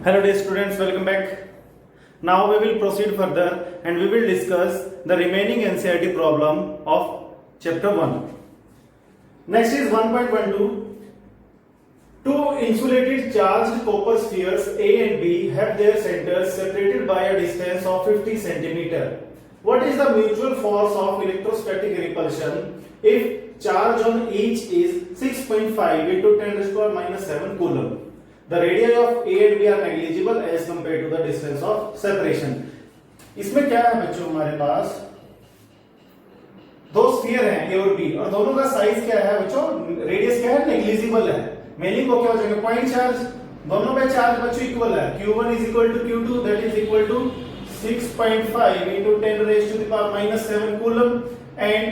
Hello dear students, welcome back. Now we will proceed further and we will discuss the remaining NCERT problem of chapter 1. Next is 1.12. Two insulated charged copper spheres A and B have their centers separated by a distance of 50 cm. What is the mutual force of electrostatic repulsion if charge on each is 6.5 into 10 raised to power minus 7 coulomb? The radii of A and B are negligible as compared to the distance of separation. इसमें क्या है बच्चों, हमारे पास दो sphere हैं A और B और दोनों का साइज क्या है बच्चों, रेडियस क्या है, नेग्लिजिबल है. मेनिंग को क्या हो जाएगा, पॉइंट चार्ज. दोनों पे चार्ज बच्चों इक्वल है. Q1 is equal to Q2, that is equal to 6.5 into 10 raised to the power minus 7 coulomb, and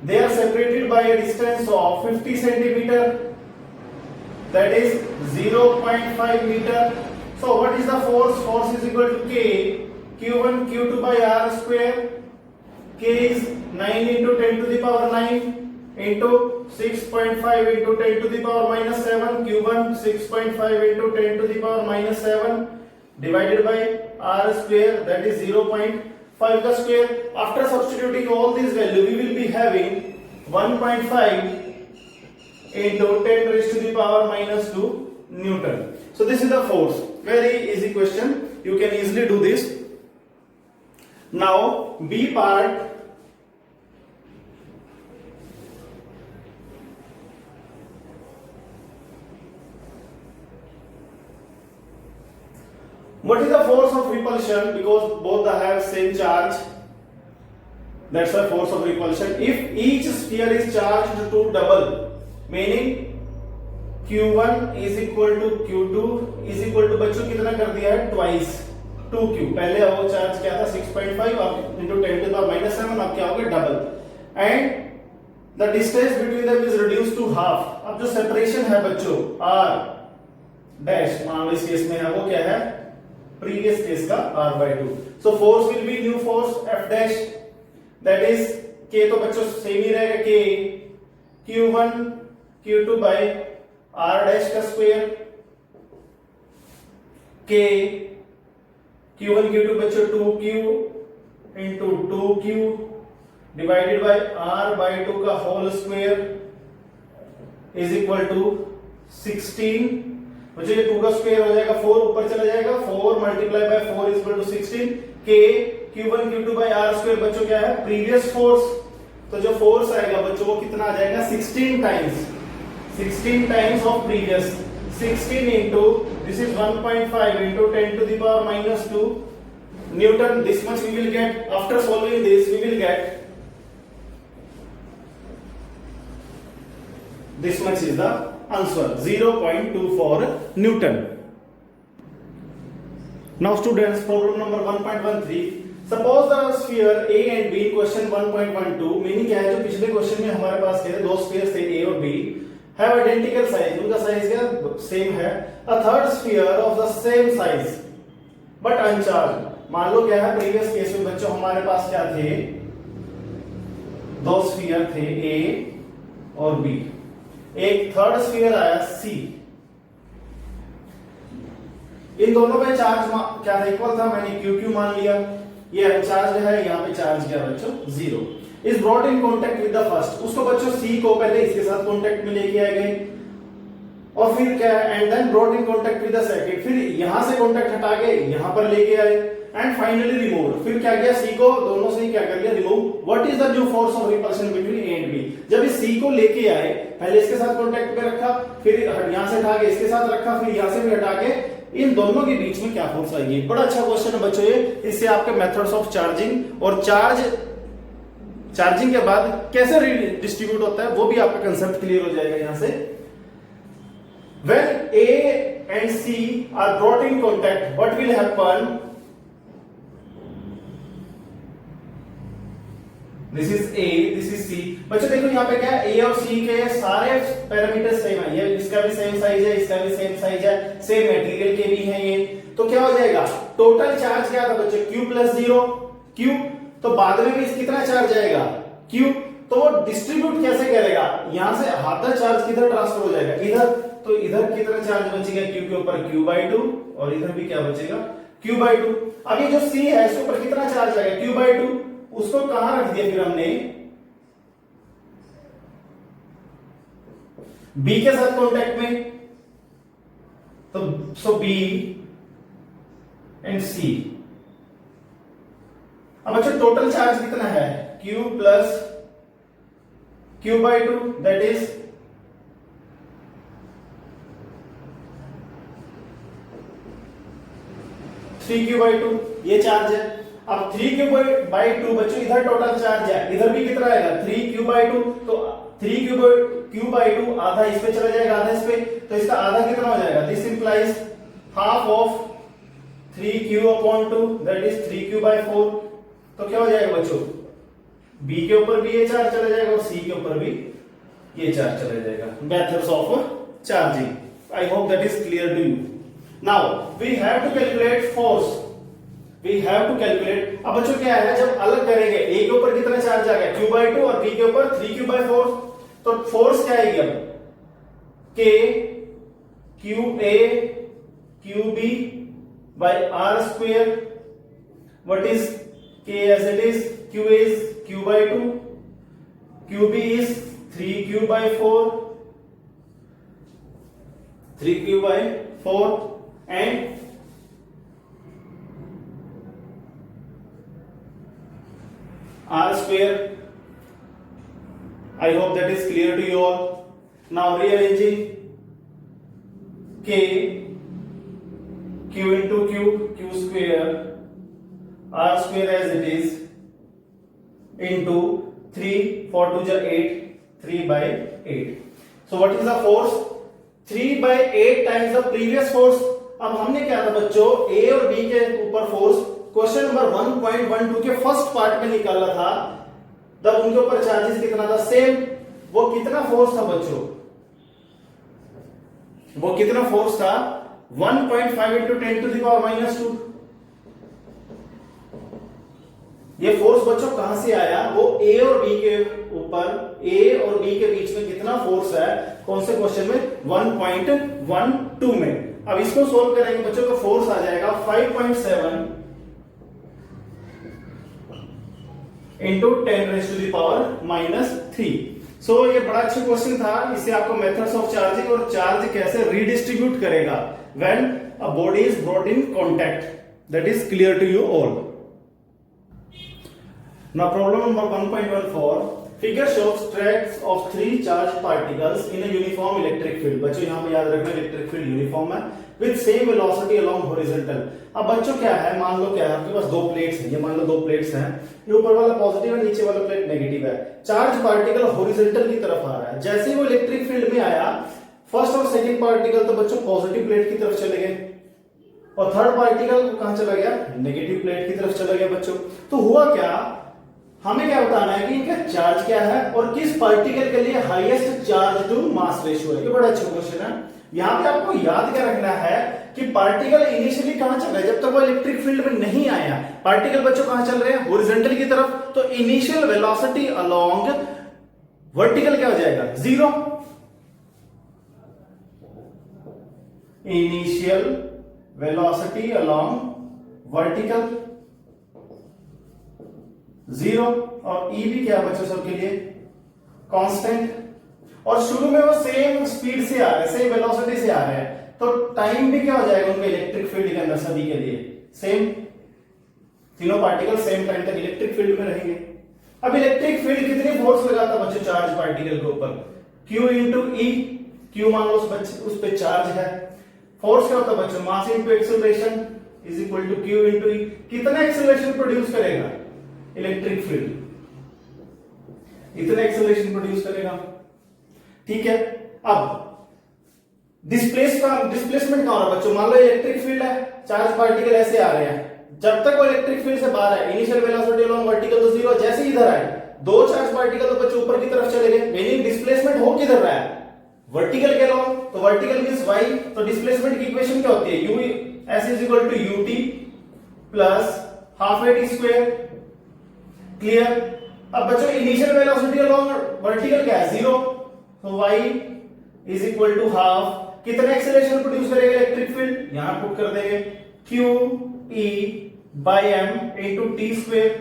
they are separated by a distance of 50 centimeter. That is 0.5 meter. So what is the force? Force is equal to K, Q1 Q2 by R square. K is 9 into 10 to the power 9 into 6.5 into 10 to the power minus 7. Q1 6.5 into 10 to the power minus 7 divided by R square, that is 0.5 the square. After substituting all these values, we will be having 1.5 into 10 raised to the power minus 2 Newton. So this is the force. Very easy question. You can easily do this. Now B part. What is the force of repulsion? Because both have same charge. That's the force of repulsion. If each sphere is charged to double, meaning Q1 is equal to Q2 is equal to बच्चों कितना कर दिया है, twice 2Q. पहले वो charge क्या था 6.5 अब into 10 to the power minus 7, अब क्या हो गया double. And the distance between them is reduced to half. अब जो separation है बच्चों R dash, मान लो इस केस में है वो क्या है, previous केस का R/2. So force will be new force F dash, that is K तो बच्चों सेम ही रहेगा, K Q1 Q2 by R dash का स्क्वायर, K Q1 Q2 बच्चों 2Q into 2Q divided by R/2 का whole square is equal to 16. बच्चों ये 2 का square हो जाएगा 4 ऊपर चला जाएगा, 4 multiply by 4 is equal to 16. K Q1 Q2 by R square बच्चों क्या है, प्रीवियस फोर्स. तो जो फोर्स आएगा बच्चों वो कितना आ जाएगा, 16 times of previous. 16 into this is 1.5 into 10 to the power minus 2 Newton. This much we will get. After solving this we will get this much is the answer, 0.24 Newton. Now students, problem number 1.13. Suppose the sphere A and B in question 1.12, meaning क्या है, जो पिछले question में हमारे पास थे दो sphere थे A और B, have identical size, उनका साइज क्या सेम है. A third sphere of the same size but uncharged. मान लो क्या है, प्रीवियस केस में बच्चों हमारे पास क्या थे, दो स्फीयर थे A और B, एक थर्ड स्फीयर आया C. इन दोनों पे चार्ज क्या था, इक्वल था. मैंने QQ मान लिया, ये अनचार्ज है, यहाँ पे चार्ज क्या बच्चों 0. Is brought in contact with the first, उसको बच्चों C को पहले इसके साथ कॉन्टेक्ट में लेके आए गए और फिर क्या है, and then brought in contact with the second, फिर यहां से कॉन्टेक्ट हटा के यहां पर लेके आए एंड फाइनली रिमूव. फिर क्या किया, C को दोनों से ही क्या कर लिया, remove. What is the new force of repulsion between A and B? जब इस C को लेके आए, पहले इसके साथ कॉन्टेक्ट में रखा, फिर यहां से हटा के इसके साथ रखा, फिर यहां से भी हटा के, इन दोनों के बीच में क्या फोर्स आएगी. बड़ा अच्छा क्वेश्चन है बच्चों ये. इससे आपके मेथड्स ऑफ चार्जिंग और चार्जिंग के बाद कैसे डिस्ट्रीब्यूट होता है वो भी आपका कंसेप्ट क्लियर हो जाएगा यहां से. When A and C are brought in contact, what will happen? This is A, this is C. बच्चों देखो यहाँ पे क्या है, A और C के सारे पैरामीटर सेम है. ये इसका भी सेम साइज है, इसका भी सेम साइज है, सेम मटेरियल के भी हैं ये. तो क्या हो जाएगा, टोटल चार्ज क्या था बच्चों, Q plus 0 Q. तो बाद में भी कितना चार्ज आएगा, Q. तो वो डिस्ट्रीब्यूट कैसे करेगा, यहां से आधा चार्ज किधर ट्रांसफर हो जाएगा, इधर. तो इधर कितना चार्ज बचेगा q के ऊपर q/2 और इधर भी क्या बचेगा q/2। अब ये जो c है इसके ऊपर कितना चार्ज आएगा q/2, उसको कहां रख दिया फिर हमने b के साथ कांटेक्ट में, तो सो b एंड c। अब अच्छा टोटल चार्ज कितना है q plus q/2 that is 3q/2 ये चार्ज है। अब 3q/2 बच्चों इधर टोटल चार्ज है, इधर भी कितना आएगा 3q/2, तो 3q/2 आधा इस पे चला जाएगा आधा इस पे, तो इसका आधा कितना हो जाएगा, this implies half of 3q/2 that is 3q/4। तो क्या हो जाएगा बच्चों b के ऊपर भी ये चार्ज चला जाएगा और c के ऊपर भी ये चार्ज चला जाएगा। Methods of charging, I hope that is clear to you. Now we have to calculate force. We have to calculate। अब बच्चों क्या है जब अलग करेंगे a के ऊपर कितना चार्ज आ गया q/2 और b के ऊपर 3q/4, तो फोर्स क्या आएगी अब k qa qb by r square। What is k as it is, q is q/2, qb is 3q/4 and r square। I hope that is clear to you all. Now rearranging k q into q square r square as it is into 3 4 2 is 8 3/8। So what is the force 3/8 times the previous force। अब हमने क्या था बच्चों a और b के ऊपर force question number 1.12 के first part में निकाला था, तब उनके ऊपर चार्जेस कितना था सेम। वो कितना फोर्स था बच्चों, वो कितना फोर्स था 1.5 into 10⁻⁻²। ये फोर्स बच्चों कहां से आया, वो a और b के ऊपर a और b के बीच में कितना फोर्स है, कौन से क्वेश्चन में 1.12 में। अब इसको सोल्व करेंगे बच्चों तो फोर्स आ जाएगा 5.7 इंटू 10⁻³ सो ये बड़ा अच्छा क्वेश्चन था। इससे आपको मेथड्स ऑफ चार्जिंग और चार्ज कैसे रीडिस्ट्रीब्यूट करेगा when a body is brought in contact, that is clear to you all. Now problem number 1.14, figure shows tracks of 3 charged particles in a uniform electric field। बच्चों यहाँ पे याद रखना electric field uniform है with same velocity along horizontal। अब बच्चों क्या है, मान लो क्या है आपके पास दो प्लेट्स हैं, ये मान लो दो प्लेट्स हैं, ये ऊपर वाला पॉजिटिव है नीचे वाला प्लेट नेगेटिव है। चार्ज पार्टिकल हॉरिजॉन्टल की तरफ आ रहा है, जैसे ही वो इलेक्ट्रिक फील्ड में आया फर्स्ट और सेकंड पार्टिकल तो बच्चों पॉजिटिव प्लेट की तरफ चले गए और थर्ड पार्टिकल कहां चला गया, नेगेटिव प्लेट की तरफ चला गया बच्चों। तो हुआ क्या, हमें क्या बताना है कि इनका चार्ज क्या है और किस पार्टिकल के लिए highest charge to mass ratio है। ये बड़ा अच्छा क्वेश्चन है। यहां पे आपको याद क्या रखना है कि पार्टिकल इनिशियली कहां चल रहा है, जब तक वो इलेक्ट्रिक फील्ड में नहीं आया पार्टिकल बच्चों कहां चल रहे हैं, हॉरिजॉन्टल की तरफ। तो इनिशियल वेलोसिटी अलोंग वर्टिकल क्या हो जाएगा, 0। इनिशियल वेलोसिटी अलोंग वर्टिकल 0 और ई भी क्या बच्चों सबके लिए कांस्टेंट, और शुरू में वो सेम स्पीड से आ रहे हैं, सेम वेलोसिटी से आ रहे हैं, तो टाइम भी क्या हो जाएगा उनके इलेक्ट्रिक फील्ड के अंदर सभी के लिए सेम, तीनों पार्टिकल सेम टाइम तक इलेक्ट्रिक फील्ड में रहेंगे। अब इलेक्ट्रिक फील्ड कितनी फोर्स लगाता बच्चों चार्ज पार्टिकल के ऊपर, Q इंटू ई, Q मान लो उस पे चार्ज है, फोर्स क्या होता है बच्चों mass into acceleration is equal to Q into E. कितना एक्सेलरेशन प्रोड्यूस करेगा इलेक्ट्रिक फील्ड, इतना एक्सेलरेशन प्रोड्यूस करेगा, ठीक है। अब डिस्प्लेसमेंट कहां हो रहा है बच्चों, मान लो इलेक्ट्रिक फील्ड है, चार्ज पार्टिकल ऐसे आ रहे हैं, जब तक वो इलेक्ट्रिक फील्ड से बाहर है इनिशियल वेलोसिटी अलोंग वर्टिकल तो 0, जैसे ही इधर आए दो चार्ज पार्टिकल तो बच्चों ऊपर की तरफ चले गए, मीनिंग डिस्प्लेसमेंट हो किधर रहा है, वर्टिकल के अलोंग। तो वर्टिकल मींस y, तो डिस्प्लेसमेंट की इक्वेशन क्या होती है, u s is equal to ut plus half a t square, clear. अब बच्चों इनिशियल वेलोसिटी अलोंग वर्टिकल क्या है 0, तो y is equal to half कितने एक्सेलरेशन प्रोड्यूस करेगा इलेक्ट्रिक फील्ड, यहां पुट कर देंगे q e by m into t square.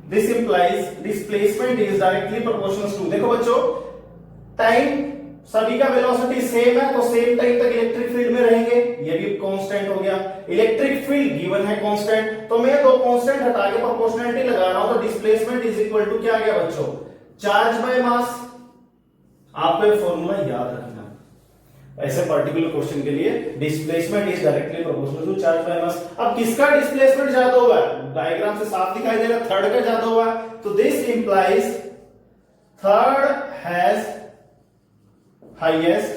This implies displacement is directly proportional to, देखो बच्चों टाइम सभी का वेलोसिटी सेम है तो सेम टाइम तक इलेक्ट्रिक फील्ड में रहेंगे, ये भी कांस्टेंट हो गया। इलेक्ट्रिक फील्ड गिवन है कांस्टेंट, तो मैं दो कांस्टेंट हटा के प्रोपोर्शनलिटी लगा रहा हूं तो डिस्प्लेसमेंट इज इक्वल टू क्या आ गया बच्चों, चार्ज बाय मास। आपको ये फॉर्मूला याद रखना, ऐसे पर्टिकुलर क्वेश्चन के लिए displacement is directly proportional to charge by mass. अब किसका डिस्प्लेसमेंट ज्यादा होगा, डायग्राम से साफ दिखाई दे रहा है थर्ड का ज्यादा होगा, तो this implies third has highest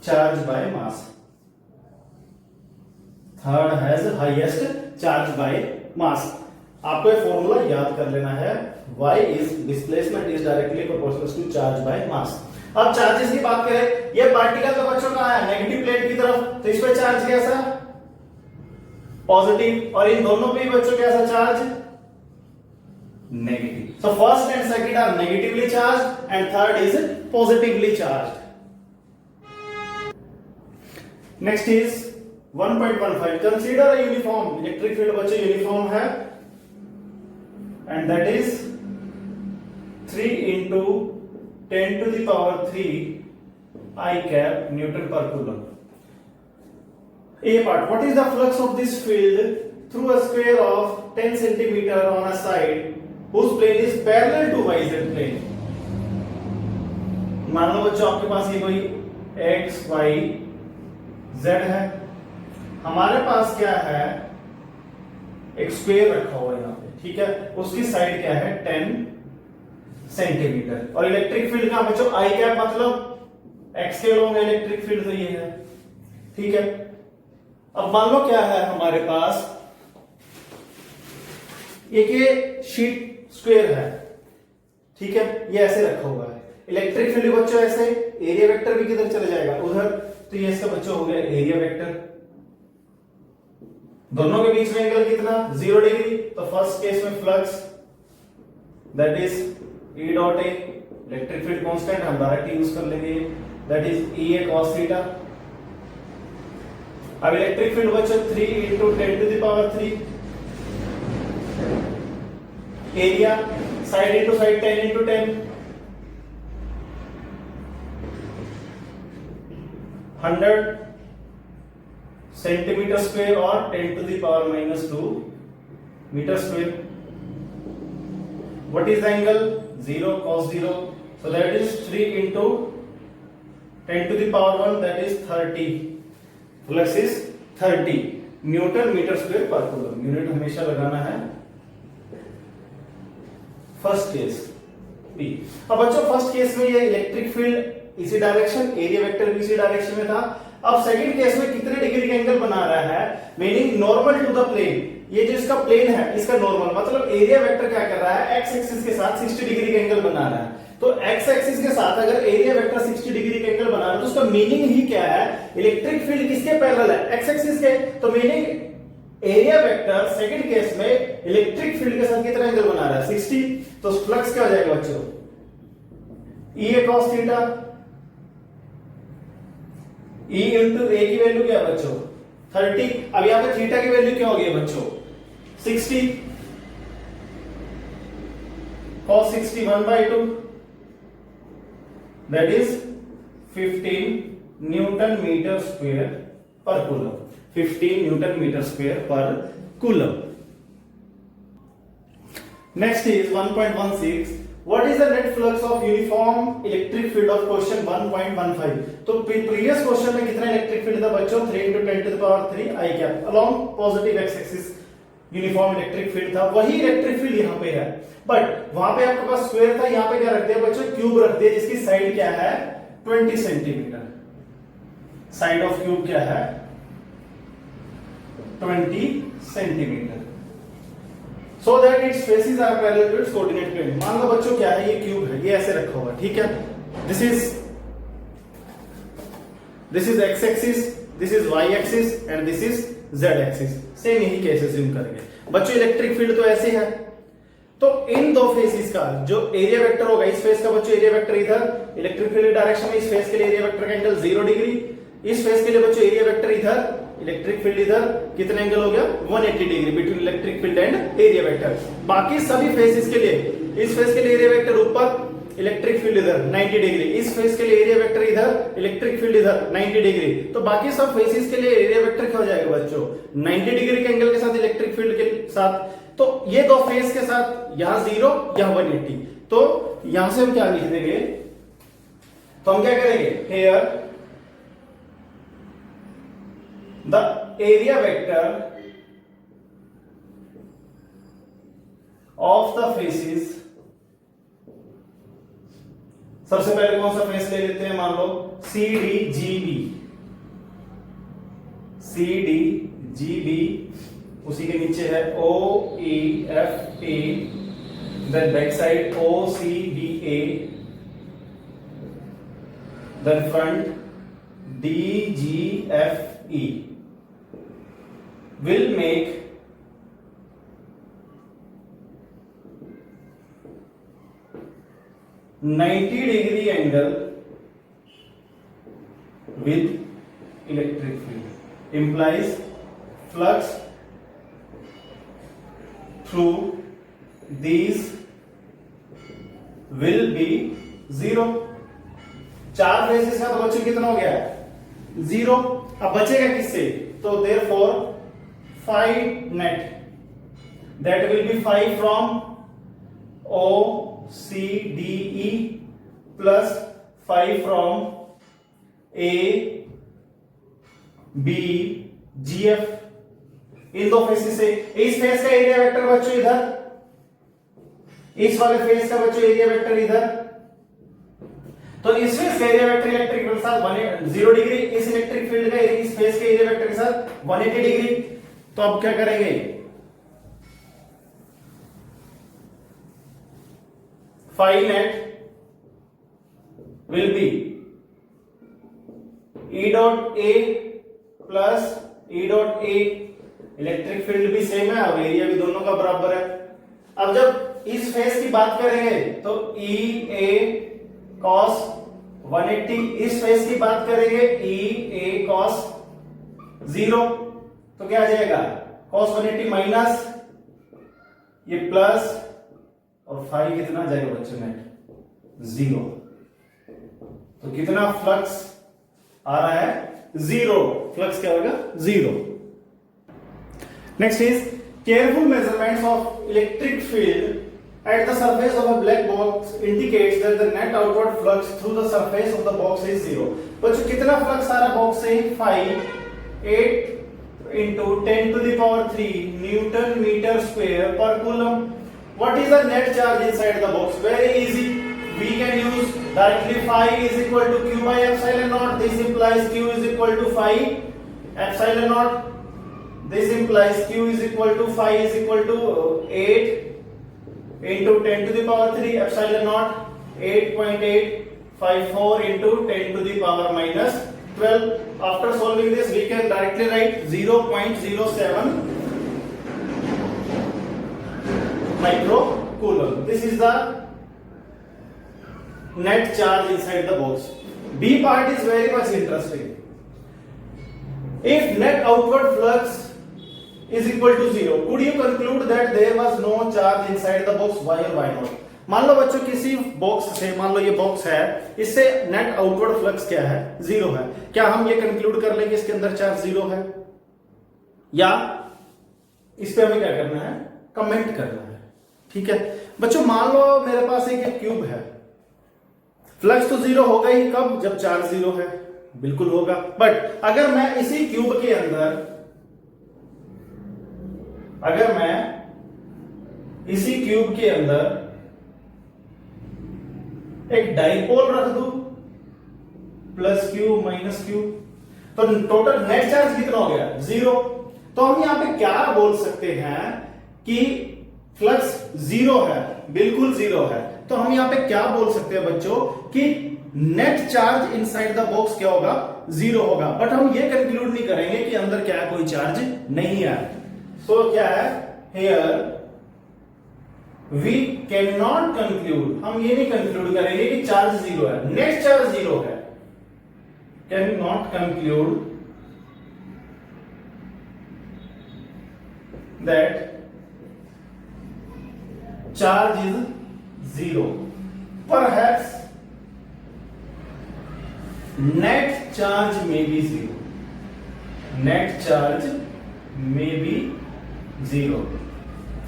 charge by mass, third has highest charge by मास। आपको ये फॉर्मूला याद कर लेना है, y is displacement is directly proportional to charge by mass। अब चार्जेस की बात करें, ये पार्टिकल तो बच्चों का है नेगेटिव प्लेट की तरफ, तो इस पे चार्ज कैसा, पॉजिटिव, और इन दोनों पे बच्चों कैसा charge, negative. So first and second are negatively charged and third is positively charged. Next is 1.15. Consider a uniform electric field, बच्चों यूनिफॉर्म है and that is 3 into 10 to the power 3 I cap Newton per coulomb. A part. What is the flux of this field through a square of 10 centimeter on a side whose plane is parallel to YZ plane? मान लो बच्चों आपके पास ये कोई x, y, z है, हमारे पास क्या है, एक स्क्वायर रखा हुआ है यहाँ पे, ठीक है, उसकी साइड क्या है 10 सेंटीमीटर, और इलेक्ट्रिक फील्ड का बच्चों आई कैप मतलब एक्स के लोग इलेक्ट्रिक फील्ड तो ये है, ठीक है। अब मान लो क्या है हमारे पास, एक ये शीट स्क्वायर है, ठीक है, ये ऐसे रखा हुआ है, इलेक्ट्रिक फील्ड बच्चों ऐसे, एरिया वेक्टर भी किधर चले जाएगा उधर, तो ये इसका बच्चों हो गया एरिया वेक्टर। दोनों के बीच में एंगल कितना, 0 डिग्री, तो फर्स्ट केस में flux that is E dot A, electric field constant हम डायरेक्ट यूज कर लेंगे, that is E a cos theta. अब इलेक्ट्रिक फील्ड बच्चों 3 into 10 to the power 3, area side into side 10 into 10, 100 centimetre square और 10 to the power minus 2 metre square. What is the angle? 0 cos 0, so that is 3 into 10 to the power 1, that is 30, flux is 30 newton metre square per coulomb. Unit हमेशा लगाना है first case P। अब बच्चों first case में ये electric field इसी direction, area vector भी इसी डायरेक्शन में था। अब सेकंड केस में कितने डिग्री का एंगल बना रहा है, meaning normal to the plane, ये जो इसका प्लेन है इसका नॉर्मल, मतलब एरिया वेक्टर क्या कर रहा है, एक्स एक्सिस के साथ 60 डिग्री का एंगल बना रहा है। तो एक्स एक्सिस के साथ अगर एरिया वेक्टर 60 डिग्री का एंगल बना रहा है तो उसका मीनिंग ही क्या है, इलेक्ट्रिक फील्ड किसके पैरेलल है, एक्स एक्सिस के, तो meaning area vector second case में इलेक्ट्रिक फील्ड के साथ कितना एंगल बना रहा है, 60, तो फ्लक्स क्या हो जाएगा बच्चों, E a cos theta, E into A की वैल्यू क्या है बच्चों 30, अब यहां पे थीटा की वैल्यू क्या होगी बच्चों 60, cos 60 1/2, that is 15 newton metre square per coulomb, 15 newton metre square per coulomb. Next is 1.16, what is the net flux of uniform electric field of question 1.15। तो प्रीवियस क्वेश्चन में कितना इलेक्ट्रिक फील्ड था बच्चों, 3 into 10 to the power 3 I cap along positive x axis uniform electric field था, वही electric field यहाँ पे है, बट वहां पे आपके पास स्क्वायर था, यहाँ पे क्या रखते हैं बच्चों, क्यूब रखते हैं जिसकी साइड क्या है 20 सेंटीमीटर, साइड ऑफ क्यूब क्या है 20 centimetre, so that its faces are parallel to its coordinate plane. मान लो बच्चों क्या है, ये क्यूब है, ये ऐसे रखा हुआ है, ठीक है, this is X axis, this is Y axis and this is Z axis, same यही केस अज्यूम करेंगे बच्चों। इलेक्ट्रिक फील्ड तो ऐसे है, तो इन दो फेसिस का जो एरिया वेक्टर होगा, इस फेस का बच्चों एरिया वेक्टर इधर इलेक्ट्रिक फील्ड डायरेक्शन में, इस फेस के लिए एरिया वेक्टर का एंगल 0 डिग्री, इस फेस के लिए बच्चों एरिया वेक्टर इधर इलेक्ट्रिक फील्ड इधर, कितना एंगल हो गया 180 degree between electric field and area vector. बाकी सभी फेसिस के लिए, इस फेस के लिए एरिया वेक्टर ऊपर, इलेक्ट्रिक फील्ड इधर 90 डिग्री, इस फेस के लिए एरिया वेक्टर इधर इलेक्ट्रिक फील्ड इधर 90 डिग्री। तो बाकी सब फेसिस के लिए एरिया वेक्टर क्या हो जाएगा बच्चों 90 डिग्री के एंगल के साथ इलेक्ट्रिक फील्ड के साथ। तो ये दो फेस के साथ यहां 0 यहां 180, तो यहां से हम क्या लिख देंगे, तो हम क्या करेंगे, here the area vector of the faces, सबसे पहले कौन सा फेस ले लेते हैं, मान लो CDGB, CDGB, उसी के नीचे है OEFA, then back side OCBA, then front DGFE will make (90° angle with electric field, implies flux through these will be 0। चार फेसेस का तो बच्चों कितना हो गया 0। अब बचेगा किससे, तो therefore 5 net, that will be 5 from OCDE plus 5 from ABGF। इन दो फेसेस से, इस फेस का एरिया वेक्टर बच्चों इधर, इस वाले फेस का बच्चों एरिया वेक्टर इधर, तो इस फेस का एरिया वेक्टर इलेक्ट्रिक फील्ड के साथ 0 डिग्री, इस इलेक्ट्रिक फील्ड का इस फेस के एरिया वेक्टर के साथ 180 डिग्री। तो अब क्या करेंगे, 5 net will be E dot A plus E dot A, electric field भी सेम है, अब एरिया भी दोनों का बराबर है। अब जब इस फेस की बात करेंगे तो E A cos 180, इस फेस की बात करेंगे E A cos 0, तो क्या आ जाएगा cos 180 माइनस ये प्लस, और 5 कितना आ जाएगा बच्चों नेट 0। तो कितना फ्लक्स आ रहा है 0, फ्लक्स क्या होगा 0। Next is careful measurements of electric field at the surface of a black box indicates that the net outward flux through the surface of the box is 0। बच्चों कितना फ्लक्स आ रहा box से 8 into 10 to the power 3 Newton meter square per coulomb। What is the net charge inside the box? Very easy, we can use directly phi is equal to q by epsilon naught, this implies q is equal to phi epsilon naught, this implies q is equal to phi is equal to 8 into 10 to the power 3 epsilon naught, 8.854 into 10 to the power minus 12। After solving this we can directly write 0.07 microcoulomb। This is the net charge inside the box। B part is very much interesting। If net outward flux is equal to 0, could you conclude that there was no charge inside the box? Why or why not? मान लो बच्चों किसी box से, मान लो ये box है, इससे net outward flux क्या है 0 है, क्या हम ये कंक्लूड कर लेंगे इसके अंदर चार्ज 0 है, या इस पे हमें क्या करना है कमेंट करना है। ठीक है बच्चों, मान लो मेरे पास एक क्यूब है, फ्लक्स तो 0 होगा ही, कब जब चार्ज 0 है, बिल्कुल होगा। बट अगर मैं इसी क्यूब के अंदर, अगर मैं इसी क्यूब के अंदर एक डाइपोल रख दूं प्लस क्यू माइनस क्यू, तो टोटल नेट चार्ज कितना हो गया 0। तो हम यहां पे क्या बोल सकते हैं कि फ्लक्स 0 है, बिल्कुल 0 है। तो हम यहां पे क्या बोल सकते हैं बच्चों कि net charge inside the box क्या होगा 0 होगा। बट हम ये कंक्लूड नहीं करेंगे कि अंदर क्या है कोई चार्ज नहीं है। सो क्या है, here we can not conclude, हम ये नहीं कंक्लूड करेंगे कि चार्ज जीरो है, नेट चार्ज जीरो है, can not conclude that charge is zero, perhaps net charge में बी जीरो, नेट चार्ज में बी जीरो।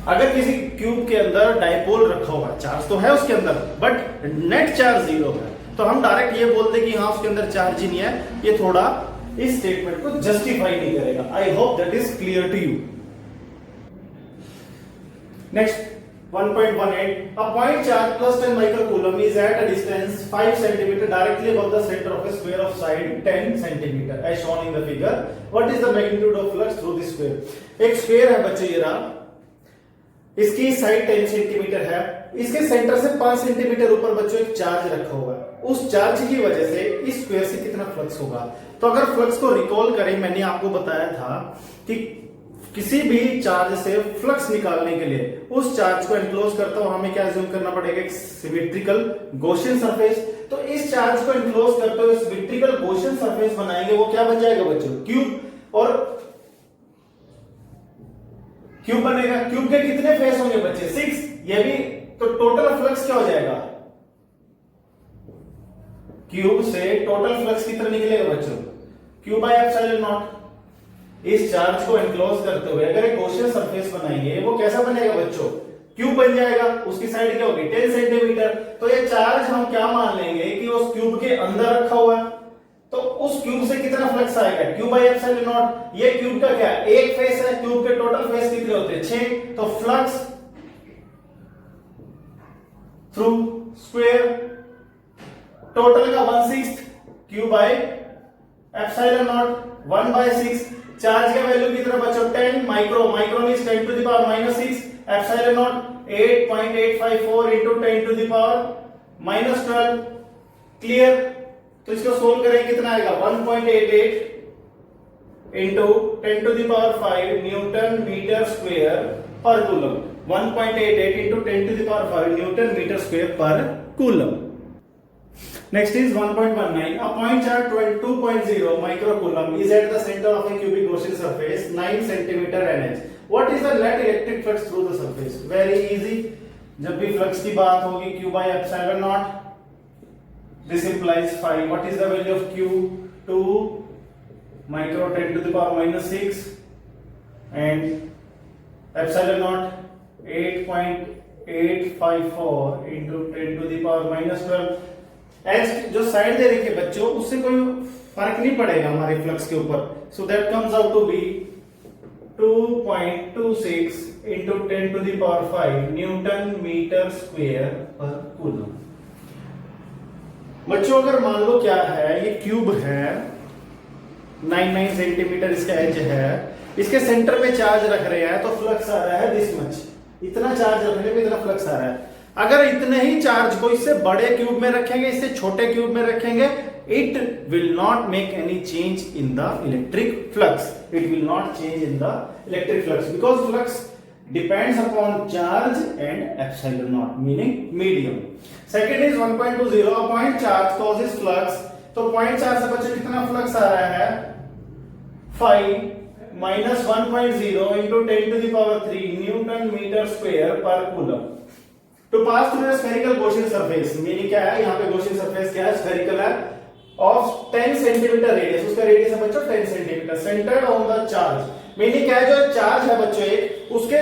अगर किसी क्यूब के अंदर डाइपोल रखा हुआ, चार्ज तो है उसके अंदर बट नेट चार्ज जीरो है, तो हम डायरेक्ट ये बोलते कि हाँ उसके अंदर चार्ज ही नहीं है, ये थोड़ा इस स्टेटमेंट को जस्टिफाई नहीं करेगा। I hope that is clear to you. Next 1.18, a point charge plus 10 microcoulomb is at a distance 5 cm directly above the center of a square of side 10 cm as shown in the figure. What is the magnitude of flux through this square? एक square है बच्चे ये रहा, इसकी side 10 centimetre है, इसके centre से 5 centimetre ऊपर बच्चों एक चार्ज रखा हुआ है, उस चार्ज की वजह से इस स्क्वायर से कितना फ्लक्स होगा। तो अगर फ्लक्स को रिकॉल करें, मैंने आपको बताया था कि किसी भी चार्ज से फ्लक्स निकालने के लिए उस चार्ज को एनक्लोज करता हूं, हमें क्या अज्यूम करना पड़ेगा, एक सिमेट्रिकल गॉसियन सरफेस। तो इस चार्ज को एनक्लोज करते हुए सिमेट्रिकल गॉसियन सरफेस बनाएंगे, वो क्या बन जाएगा बच्चों, क्यूब। और क्यूब बनेगा, क्यूब के कितने फेस होंगे बच्चे, 6, ये भी। तो टोटल फ्लक्स क्या हो जाएगा, क्यूब से टोटल फ्लक्स कितना निकलेगा बच्चों, क्यू बाय एप्सिलॉन नॉट। इस चार्ज को एनक्लोज करते हुए अगर एक गॉसियन सरफेस बनाएंगे, वो कैसा बनेगा बच्चों, क्यूब बन जाएगा, उसकी साइड क्या होगी 10 सेंटीमीटर। तो ये चार्ज हम क्या मान लेंगे कि उस क्यूब के अंदर रखा हुआ है, तो उस क्यूब से कितना फ्लक्स आएगा, क्यू बाय एप्सिलॉन नॉट। ये क्यूब का क्या एक फेस है, क्यूब के टोटल फेस कितने होते हैं 6, तो फ्लक्स थ्रू स्क्वायर टोटल का 1/6 Q by epsilon naught 1/6। Charge का वैल्यू कितना बच्चों 10 micro, micro means 10 to the power -6, epsilon naught 8.854 into 10 to the power -12। Clear. तो इसको सोल्व करें कितना आएगा 1.88 into 10 to the power 5 newton metre square per coulomb. 1.88 into 10 to the power 5 newton metre square per coulomb. Next is 1.19. A point charge 2.0 microcoulomb is at the center of a cubic Gaussian surface 9 cm NH. What is the net electric flux through the surface? Very easy. जब भी flux की बात होगी Q by epsilon naught. This implies phi. What is the value of Q? 2 micro 10 to the power -6 and epsilon naught 8.854 into 10 to the power -12. H जो side दे रखी है बच्चों, उससे कोई फर्क नहीं पड़ेगा हमारे फ्लक्स के ऊपर। So that comes out to be 2.26 into 10 to the power 5 newton metre square per coulomb. बच्चों अगर मान लो क्या है, ये क्यूब है 9 सेंटीमीटर इसका एज है, इसके सेंटर पे चार्ज रख रहे हैं तो फ्लक्स आ रहा है दिस मच, इतना चार्ज रखने पे इतना फ्लक्स आ रहा है। अगर इतने ही चार्ज को इससे बड़े क्यूब में रखेंगे, इससे छोटे क्यूब में रखेंगे, it will not make any change in the electric flux, it will not change in the electric flux because flux depends upon charge and epsilon not meaning medium. Second is 1.20 a point charge causes flux. तो point charge से बच्चों कितना flux आ रहा है 5 minus 1.0 into 10 to the power 3 newton metre square per coulomb. To pass through a spherical Gaussian surface, meaning क्या है, यहाँ पे Gaussian surface क्या है, spherical है, of 10 सेंटीमीटर रेडियस, उसका रेडियस है बच्चों 10 centimetre, centred on the charge. Meaning क्या है, जो चार्ज है बच्चों एक, उसके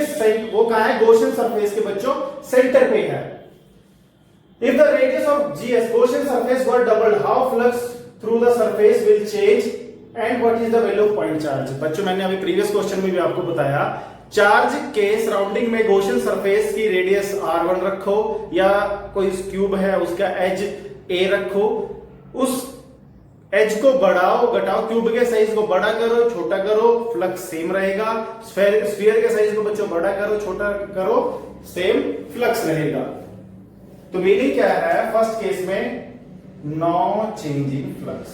वो कहाँ है Gaussian surface के बच्चों सेंटर पे है। If the radius of GS Gaussian surface were doubled, how flux through the surface will change and what is the value of point charge? बच्चों मैंने अभी प्रीवियस क्वेश्चन में भी आपको बताया, चार्ज के सराउंडिंग में गॉसियन सरफेस की रेडियस r1 रखो या कोई क्यूब है उसका एज a रखो, उस एज को बढ़ाओ घटाओ, क्यूब के साइज को बड़ा करो छोटा करो, फ्लक्स सेम रहेगा। स्फीयर के साइज को बच्चों बड़ा करो छोटा करो, सेम फ्लक्स रहेगा। तो मीनिंग क्या है, फर्स्ट केस में नो चेंज इन फ्लक्स,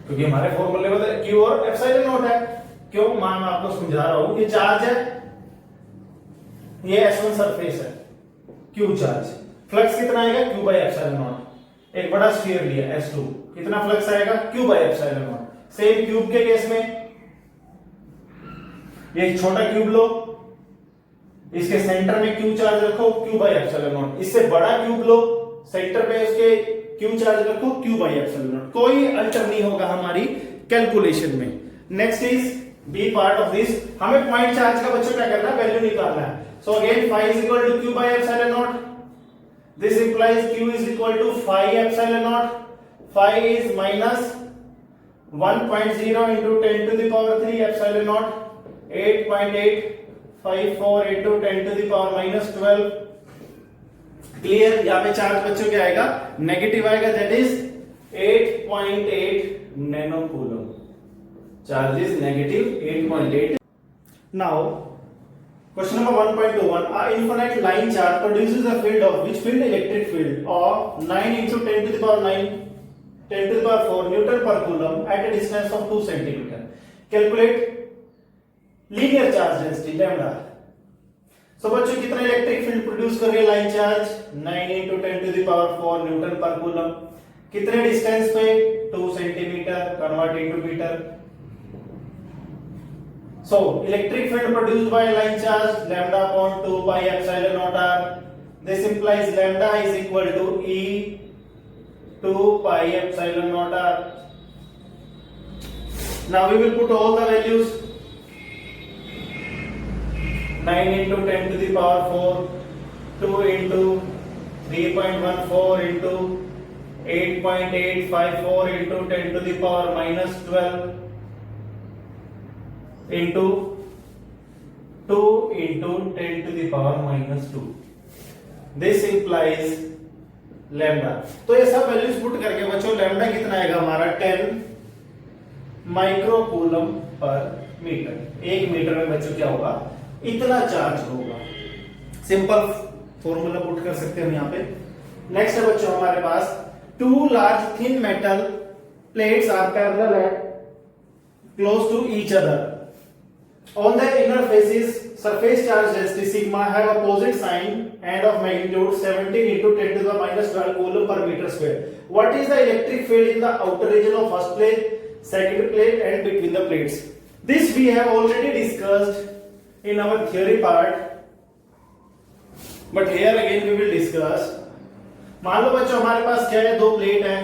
क्योंकि हमारे फॉर्मूले में क्यू और एप्सिलॉन नॉट है। क्यों मैं आपको समझा रहा हूं, ये चार्ज है ये S1 सरफेस है, Q चार्ज, फ्लक्स कितना आएगा Q बाई एप्सिलॉन नॉट। एक बड़ा स्फीयर लिया S2, कितना फ्लक्स आएगा Q by epsilon not. Same cube के केस में ये एक छोटा क्यूब लो, इसके सेंटर में Q चार्ज रखो Q बाई एप्सिलॉन नॉट। इससे बड़ा क्यूब लो, सेंटर पे उसके Q चार्ज रखो Q बाई एप्सिलॉन नॉट। कोई अल्टर नहीं होगा हमारी कैलकुलेशन में। Next is B part of this, हमें पॉइंट चार्ज का बच्चों क्या करना है, वैल्यू निकालना है। So again phi is equal to Q by epsilon naught. This implies Q is equal to phi epsilon naught. Phi is minus 1.0 into 10 to the power 3 epsilon naught, 8.854 into 10 to the power minus 12. Clear? यहाँ पे charge बच्चों क्या आएगा, negative आएगा, that is 8.8 nano coulomb. Charge is negative 8.8। Now question number 1.21, a infinite line charge produces a field of which field, electric field of 9 into 10 to the power 9 10 to the power 4 newton per coulomb at a distance of 2 centimeter. Calculate linear charge density lambda. So बच्चों कितना electric field produce कर रही है line charge, 9 into 10 to the power 4 newton per coulomb. कितने distance पे, 2 centimetre, convert into metre. So electric field produced by line charge lambda upon 2 pi epsilon naught r. This implies lambda is equal to E 2 pi epsilon naught r. Now we will put all the values. 9 into 10 to the power 4, 2 into 3.14 into 8.854 into 10 to the power minus 12 into 2 into 10 to the power minus 2. This implies lambda. तो ये सब values put करके बच्चों lambda कितना आएगा हमारा, 10 micro coulomb per metre. 1 metre में बच्चों क्या होगा, इतना चार्ज होगा। सिंपल फॉर्मूला पुट कर सकते हैं हम यहाँ पे। नेक्स्ट है बच्चों हमारे पास, 2 large thin metal plates are parallel at close to each other. On their inner faces, surface charge density sigma have opposite sign and of magnitude 17 into 10 to the minus 12 coulomb per meter square. What is the electric field in the outer region of first plate, second plate, and between the plates? This we have already discussed in our theory part, but here again we will discuss. मान लो बच्चों हमारे पास क्या है, 2 plate है,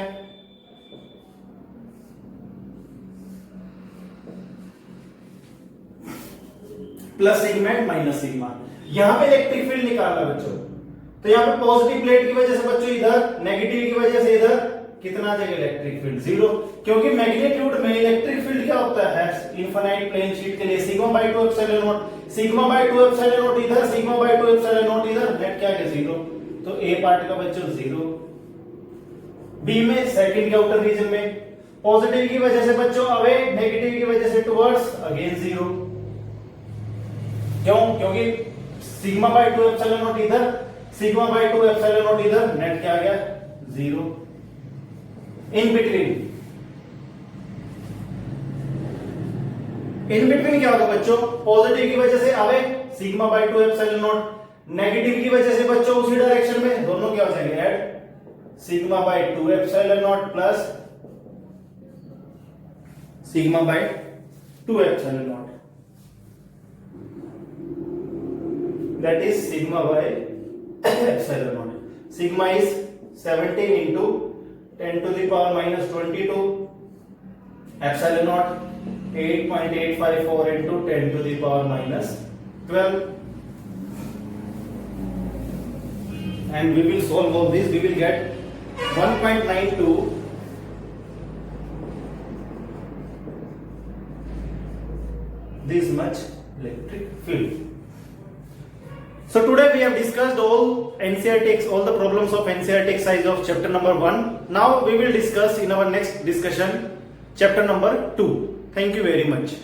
plus sigma and minus sigma. यहां पे electric field निकालना बच्चों, तो यहां पे पॉजिटिव प्लेट की वजह से बच्चों इधर, नेगेटिव की वजह से इधर कितना आ जाएगा इलेक्ट्रिक फील्ड, 0। क्योंकि मैग्नीट्यूड में इलेक्ट्रिक फील्ड क्या होता है, इनफाइनाइट प्लेन शीट के लिए sigma bye 2 epsilon not, sigma bye 2 epsilon not इधर, सिग्मा बाय 2 एप्सिलॉन नॉट इधर, नेट क्या है 0। तो ए पार्ट का बच्चों 0। बी में सेकंड के आउटर रीजन में पॉजिटिव की वजह से बच्चों अवे, नेगेटिव की वजह से टुवर्ड्स, अगेन 0। क्यों? क्योंकि सिग्मा बाय 2 एप्सिलॉन नॉट इधर, सिग्मा बाय 2 एप्सिलॉन नॉट इधर, नेट क्या आ गया 0। इन बिटवीन क्या होगा बच्चों, पॉजिटिव की वजह से away sigma bye 2 epsilon not, negative की वजह से बच्चों उसी डायरेक्शन में दोनों क्या हो जाएंगे, add sigma bye 2 epsilon not plus sigma bye 2 epsilon not, that is sigma by epsilon naught. Sigma is 17 into 10 to the power minus 22, epsilon naught 8.854 into 10 to the power minus 12. And we will solve all this, we will get 1.92 this much electric field. So today we have discussed all NCERT, all the problems of NCERT exercise of chapter number 1. Now we will discuss in our next discussion chapter number 2. Thank you very much.